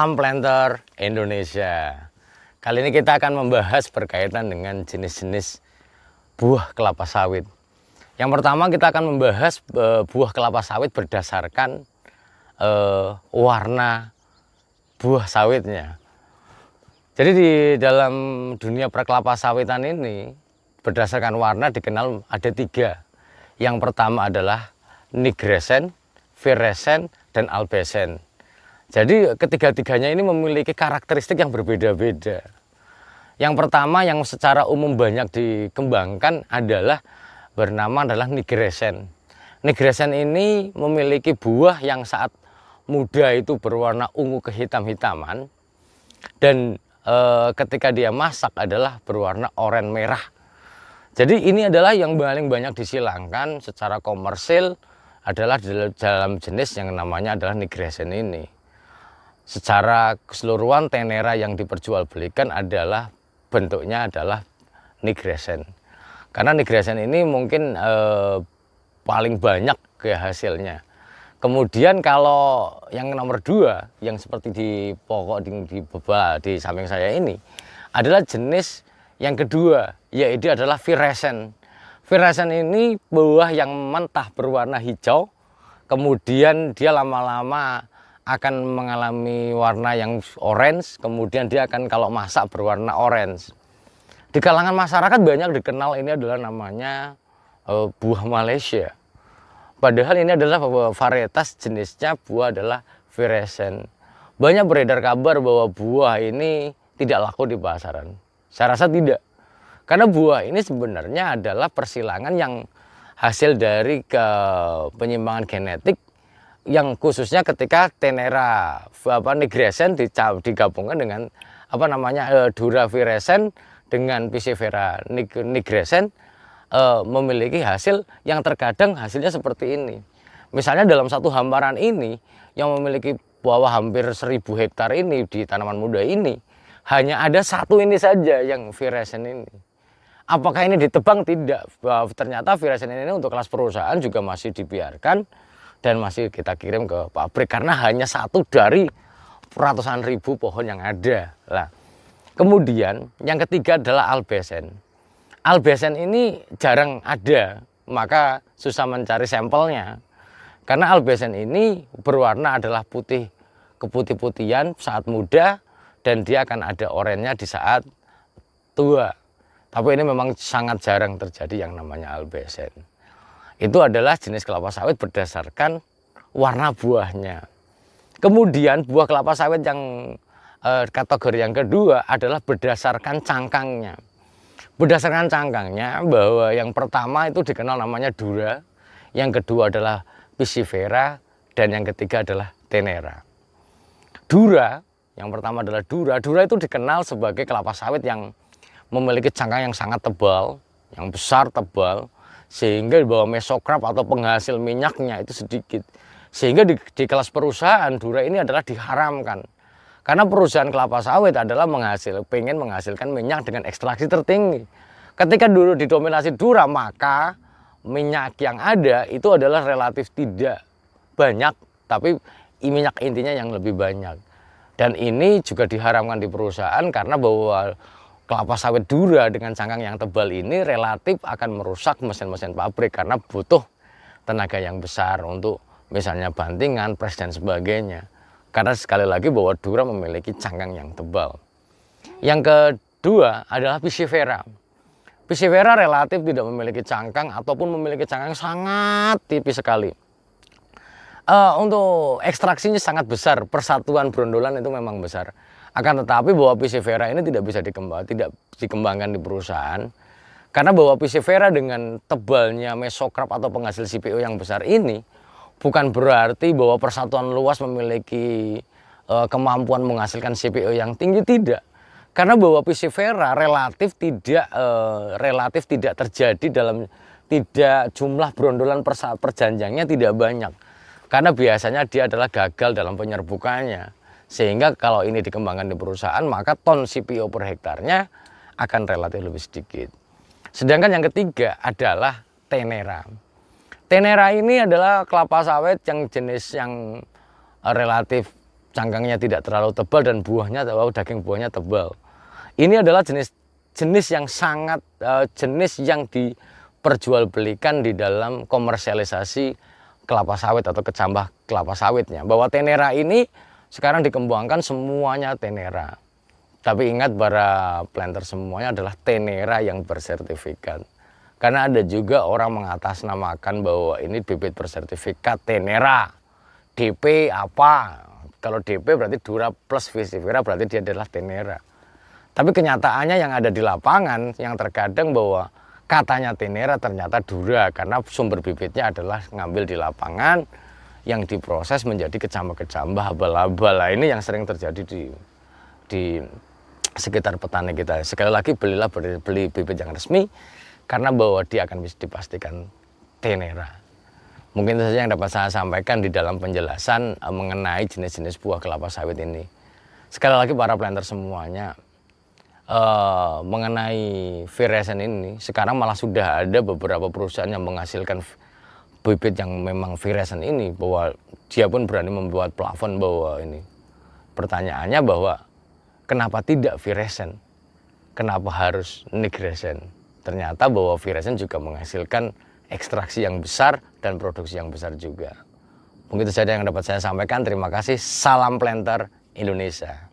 Salam Planter Indonesia. Kali ini kita akan membahas berkaitan dengan jenis-jenis buah kelapa sawit. Yang pertama kita akan membahas buah kelapa sawit berdasarkan warna buah sawitnya. Jadi di dalam dunia perkelapa sawitan ini berdasarkan warna dikenal ada 3. Yang pertama adalah nigrescent, virescent, dan albescent. Jadi ketiga-tiganya ini memiliki karakteristik yang berbeda-beda. Yang pertama yang secara umum banyak dikembangkan adalah nigrescent. Nigrescent ini memiliki buah yang saat muda itu berwarna ungu kehitam-hitaman dan ketika dia masak adalah berwarna oranye merah. Jadi ini adalah yang paling banyak disilangkan secara komersil adalah dalam jenis yang namanya adalah nigrescent ini. Secara keseluruhan tenera yang diperjualbelikan adalah bentuknya adalah nigrescent. Karena nigrescent ini mungkin paling banyak ke hasilnya. Kemudian kalau yang nomor 2 yang seperti di pokok di samping saya ini adalah jenis yang kedua, yaitu adalah virescent. Virescent ini buah yang mentah berwarna hijau, kemudian dia lama-lama akan mengalami warna yang orange, kemudian dia akan kalau masak berwarna orange. Di kalangan masyarakat banyak dikenal ini adalah namanya buah Malaysia. Padahal ini adalah varietas jenisnya buah adalah virescent. Banyak beredar kabar bahwa buah ini tidak laku di pasaran. Saya rasa tidak. Karena buah ini sebenarnya adalah persilangan yang hasil dari penyimpangan genetik yang khususnya ketika tenera nigrescent digabungkan dengan dura virescent dengan piscifera nigrescent memiliki hasil yang terkadang hasilnya seperti ini. Misalnya dalam satu hamparan ini yang memiliki bawah hampir 1000 hektar ini di tanaman muda ini hanya ada satu ini saja yang virescent ini. Apakah ini ditebang? Tidak. Ternyata virescent ini untuk kelas perusahaan juga masih dibiarkan dan masih kita kirim ke pabrik karena hanya satu dari ratusan ribu pohon yang ada. Nah, kemudian yang ketiga adalah albescent. Albescent ini jarang ada, maka susah mencari sampelnya. Karena albescent ini berwarna adalah putih, keputih-putihan saat muda dan dia akan ada oranye di saat tua. Tapi ini memang sangat jarang terjadi yang namanya albescent. Itu adalah jenis kelapa sawit berdasarkan warna buahnya. Kemudian buah kelapa sawit yang kategori yang kedua adalah berdasarkan cangkangnya. Berdasarkan cangkangnya bahwa yang pertama itu dikenal namanya dura, yang kedua adalah piscifera, dan yang ketiga adalah tenera. Dura, yang pertama adalah dura. Dura itu dikenal sebagai kelapa sawit yang memiliki cangkang yang sangat tebal, yang besar tebal, sehingga bahwa mesokrap atau penghasil minyaknya itu sedikit. Sehingga di kelas perusahaan dura ini adalah diharamkan. Karena perusahaan kelapa sawit adalah pengen menghasilkan minyak dengan ekstraksi tertinggi. Ketika dulu didominasi dura, maka minyak yang ada itu adalah relatif tidak banyak, tapi minyak intinya yang lebih banyak. Dan ini juga diharamkan di perusahaan karena bahwa kelapa sawit dura dengan cangkang yang tebal ini relatif akan merusak mesin-mesin pabrik karena butuh tenaga yang besar untuk misalnya bantingan, pres dan sebagainya. Karena sekali lagi bahwa dura memiliki cangkang yang tebal. Yang kedua adalah piscifera. Piscifera relatif tidak memiliki cangkang ataupun memiliki cangkang sangat tipis sekali. Untuk ekstraksinya sangat besar, persatuan brondolan itu memang besar. Akan tetapi bahwa piscifera ini tidak bisa dikembangkan di perusahaan karena bahwa piscifera dengan tebalnya mesokrap atau penghasil CPO yang besar ini bukan berarti bahwa persatuan luas memiliki kemampuan menghasilkan CPO yang tinggi, tidak. Karena bahwa piscifera relatif tidak terjadi dalam jumlah brondolan perjanjiannya tidak banyak. Karena biasanya dia adalah gagal dalam penyerbukannya. Sehingga kalau ini dikembangkan di perusahaan, maka ton CPO per hektarnya akan relatif lebih sedikit. Sedangkan yang ketiga adalah tenera. Tenera ini adalah kelapa sawit yang jenis yang relatif cangkangnya tidak terlalu tebal dan buahnya daging buahnya tebal. Ini adalah jenis yang sangat jenis yang diperjualbelikan di dalam komersialisasi kelapa sawit atau kecambah kelapa sawitnya. Bahwa Tenera ini sekarang dikembangkan semuanya Tenera. Tapi ingat para planter semuanya adalah Tenera yang bersertifikat. Karena ada juga orang mengatasnamakan bahwa ini bibit bersertifikat Tenera. DP apa? Kalau DP berarti Dura plus Visifera, berarti dia adalah Tenera. Tapi kenyataannya yang ada di lapangan, yang terkadang bahwa katanya Tenera ternyata Dura. Karena sumber bibitnya adalah ngambil di lapangan, yang diproses menjadi kecambah-kecambah abal-abal. Nah, ini yang sering terjadi di sekitar petani kita. Sekali lagi beli bibit yang resmi, karena bahwa dia akan bisa dipastikan Tenera. Mungkin itu saja yang dapat saya sampaikan di dalam penjelasan mengenai jenis-jenis buah kelapa sawit ini. Sekali lagi para planter semuanya, mengenai virescen ini, sekarang malah sudah ada beberapa perusahaan yang menghasilkan bibit yang memang virescen ini, bahwa dia pun berani membuat plafon bahwa ini. Pertanyaannya bahwa kenapa tidak virescen? Kenapa harus nigrescen? Ternyata bahwa virescen juga menghasilkan ekstraksi yang besar dan produksi yang besar juga. Mungkin itu saja yang dapat saya sampaikan. Terima kasih. Salam planter Indonesia.